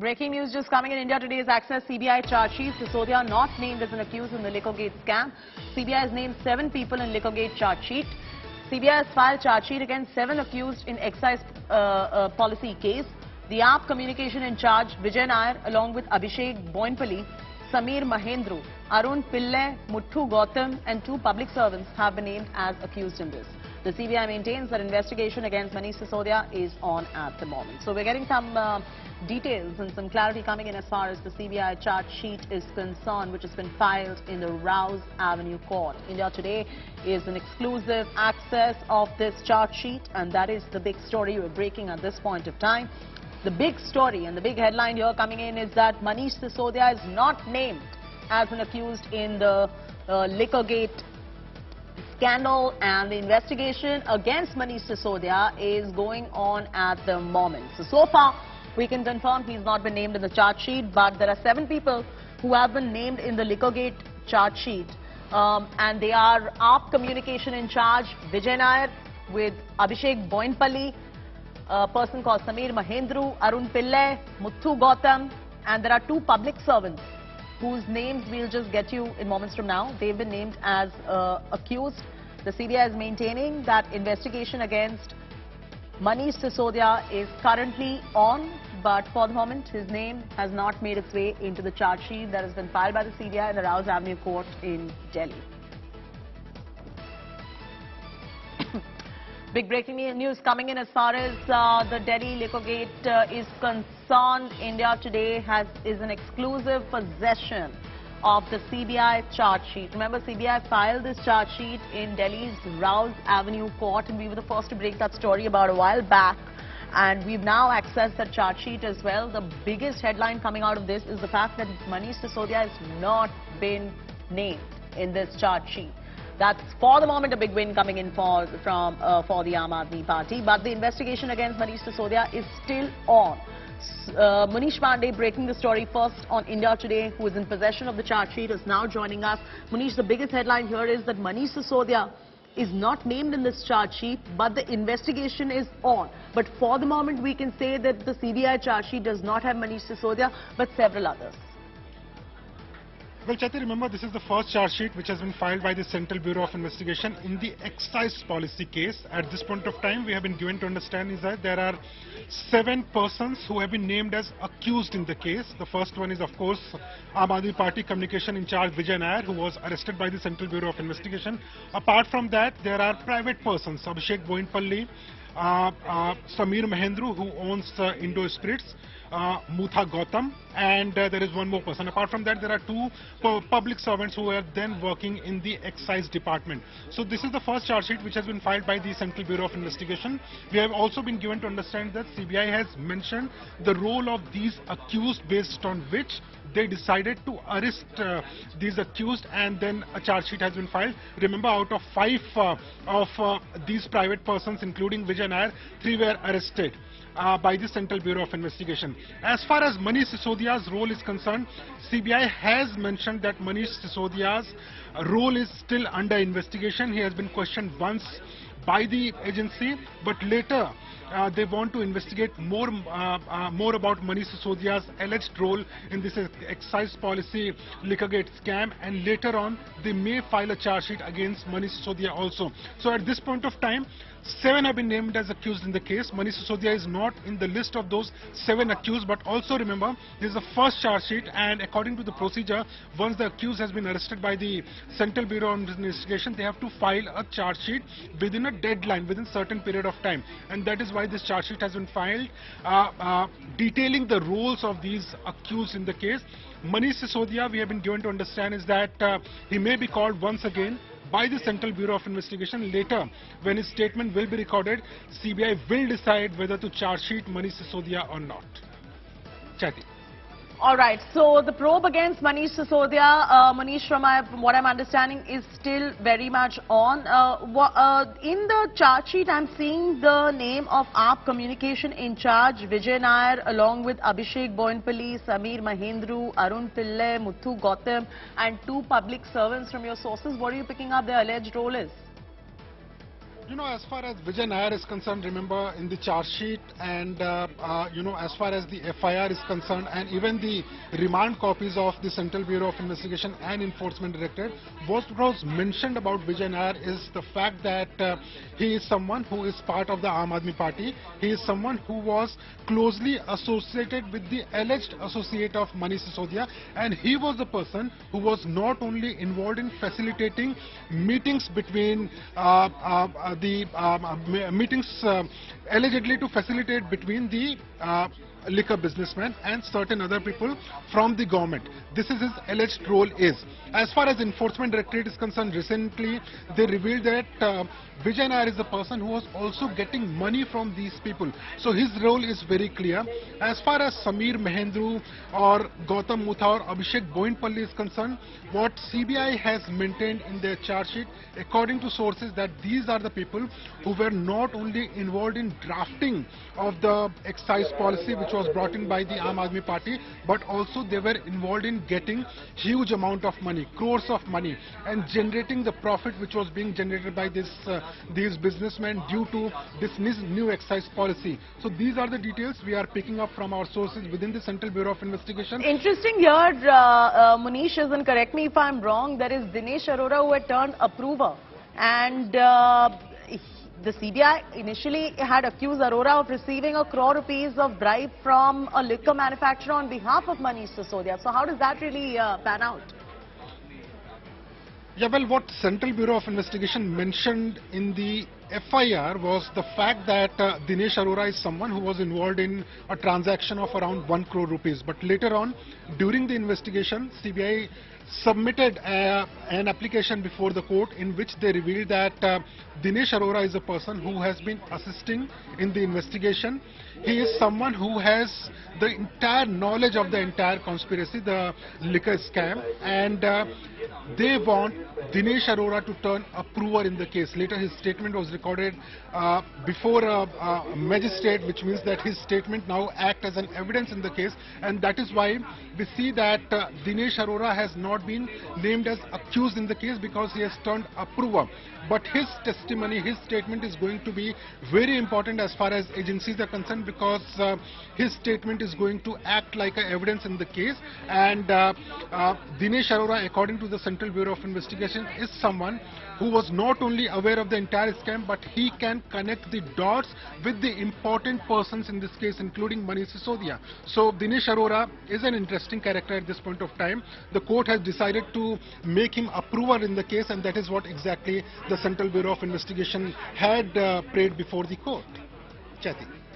Breaking news just coming in India today is access CBI Chargesheet. Sisodia not named as an accused in the Liquorgate scam. CBI has named 7 people in Liquorgate Chargesheet. CBI has filed Chargesheet against 7 accused in excise policy case. The AAP communication in charge, Vijay Nair, along with Abhishek Boinpalli, Samir Mahendru, Arun Pillai, Muthu Gautam and 2 public servants have been named as accused in this. The CBI maintains that investigation against Manish Sisodia is on at the moment. So we're getting some details and some clarity coming in as far as the CBI charge sheet is concerned, which has been filed in the Rouse Avenue Court. India Today is an exclusive access of this charge sheet, and that is the big story we're breaking at this point of time. The big story and the big headline here coming in is that Manish Sisodia is not named as an accused in the Liquorgate scandal, and the investigation against Manish Sisodia is going on at the moment. So far, we can confirm he's not been named in the charge sheet, but there are 7 people who have been named in the Liquorgate charge sheet, and they are AAP communication in charge, Vijay Nair, with Abhishek Boinpalli, a person called Samir Mahendru, Arun Pillai, Muthu Gautam, and there are 2 public servants whose names we'll just get you in moments from now. They've been named as accused. The CBI is maintaining that investigation against Manish Sisodia is currently on, but for the moment his name has not made its way into the charge sheet that has been filed by the CBI in the Rouse Avenue Court in Delhi. Big breaking news coming in as far as the Delhi Liquorgate is concerned. India Today is an exclusive possession of the CBI charge sheet. Remember, CBI filed this charge sheet in Delhi's Rouse Avenue Court, and we were the first to break that story about a while back. And we've now accessed that charge sheet as well. The biggest headline coming out of this is the fact that Manish Sisodia has not been named in this charge sheet. That's, for the moment, a big win coming in for the Aam Aadmi Party. But the investigation against Manish Sisodia is still on. Manish Pandey, breaking the story first on India Today, who is in possession of the charge sheet, is now joining us. Manish, the biggest headline here is that Manish Sisodia is not named in this charge sheet, but the investigation is on. But for the moment, we can say that the CBI charge sheet does not have Manish Sisodia, but several others. Well, Chaiti, remember, this is the first charge sheet which has been filed by the Central Bureau of Investigation in the excise policy case. At this point of time, we have been given to understand is that there are 7 persons who have been named as accused in the case. The first one is, of course, Aam Aadmi Party communication in charge Vijay Nair, who was arrested by the Central Bureau of Investigation. Apart from that, there are private persons, Abhishek Boinpalli, Samir Mahendru, who owns Indo Spirits, Muthu Gautam, and there is one more person. Apart from that, there are 2 public servants who are then working in the excise department. So this is the first charge sheet which has been filed by the Central Bureau of Investigation. We have also been given to understand that CBI has mentioned the role of these accused, based on which they decided to arrest these accused, and then a charge sheet has been filed. Remember, out of 5 of these private persons, including Vijay Nair, 3 were arrested by the Central Bureau of Investigation. As far as Manish Sisodia's role is concerned, CBI has mentioned that Manish Sisodia's role is still under investigation. He has been questioned once by the agency, but later they want to investigate more about Manish Sisodia's alleged role in this excise policy Liquorgate scam, and later on they may file a charge sheet against Manish Sisodia also. So at this point of time, 7 have been named as accused in the case. Manish Sisodia is not in the list of those 7 accused, but also remember, this is the first charge sheet, and according to the procedure, once the accused has been arrested by the Central Bureau of Investigation, they have to file a charge sheet within a deadline, within a certain period of time, and that is why this charge sheet has been filed, detailing the roles of these accused in the case. Manish Sisodia, we have been given to understand, is that he may be called once again by the Central Bureau of Investigation. Later, when his statement will be recorded, CBI will decide whether to charge sheet Manish Sisodia or not. Chaiti. All right, so the probe against Manish Sisodia, Manish, from what I'm understanding, is still very much on. In the charge sheet, I'm seeing the name of AAP communication in charge, Vijay Nair, along with Abhishek Boinpalli, Samir Mahendru, Arun Pillai, Muthu Gautam, and 2 public servants. From your sources, what are you picking up their alleged role is? You know, as far as Vijay Nair is concerned, remember in the charge sheet and, you know, as far as the FIR is concerned and even the remand copies of the Central Bureau of Investigation and Enforcement Directorate, what was mentioned about Vijay Nair is the fact that he is someone who is part of the Aam Aadmi Party. He is someone who was closely associated with the alleged associate of Manish Sisodia, and he was the person who was not only involved in facilitating meetings between meetings allegedly to facilitate between the liquor businessman and certain other people from the government. This is his alleged role is. As far as Enforcement Directorate is concerned, recently they revealed that Vijay Nair is the person who was also getting money from these people. So his role is very clear. As far as Sameer Mahendru or Gautam Mutha or Abhishek Boinpalli is concerned, what CBI has maintained in their charge sheet, according to sources, that these are the people who were not only involved in drafting of the excise policy which was brought in by the Aam Aadmi Party, but also they were involved in getting huge amount of money, crores of money, and generating the profit which was being generated by these businessmen due to this new excise policy. So these are the details we are picking up from our sources within the Central Bureau of Investigation. Interesting here, Manish, and correct me if I'm wrong, there is Dinesh Arora who had turned approver, and the CBI initially had accused Arora of receiving ₹1 crore of bribe from a liquor manufacturer on behalf of Manish Sisodia. So how does that really pan out? Yeah, well, what Central Bureau of Investigation mentioned in the FIR was the fact that Dinesh Arora is someone who was involved in a transaction of around ₹1 crore. But later on, during the investigation, CBI submitted an application before the court in which they revealed that Dinesh Arora is a person who has been assisting in the investigation. He is someone who has the entire knowledge of the entire conspiracy, the liquor scam, and they want Dinesh Arora to turn approver in the case. Later his statement was recorded before a magistrate, which means that his statement now acts as an evidence in the case, and that is why we see that Dinesh Arora has not been named as accused in the case because he has turned approver. But his testimony, his statement is going to be very important as far as agencies are concerned, because his statement is going to act like evidence in the case. And Dinesh Arora, according to the Central Bureau of Investigation, is someone who was not only aware of the entire scam, but he can connect the dots with the important persons in this case, including Manish Sisodia. So Dinesh Arora is an interesting character at this point of time. The court has decided to make him approver in the case, and that is what exactly the Central Bureau of Investigation had prayed before the court. Chati.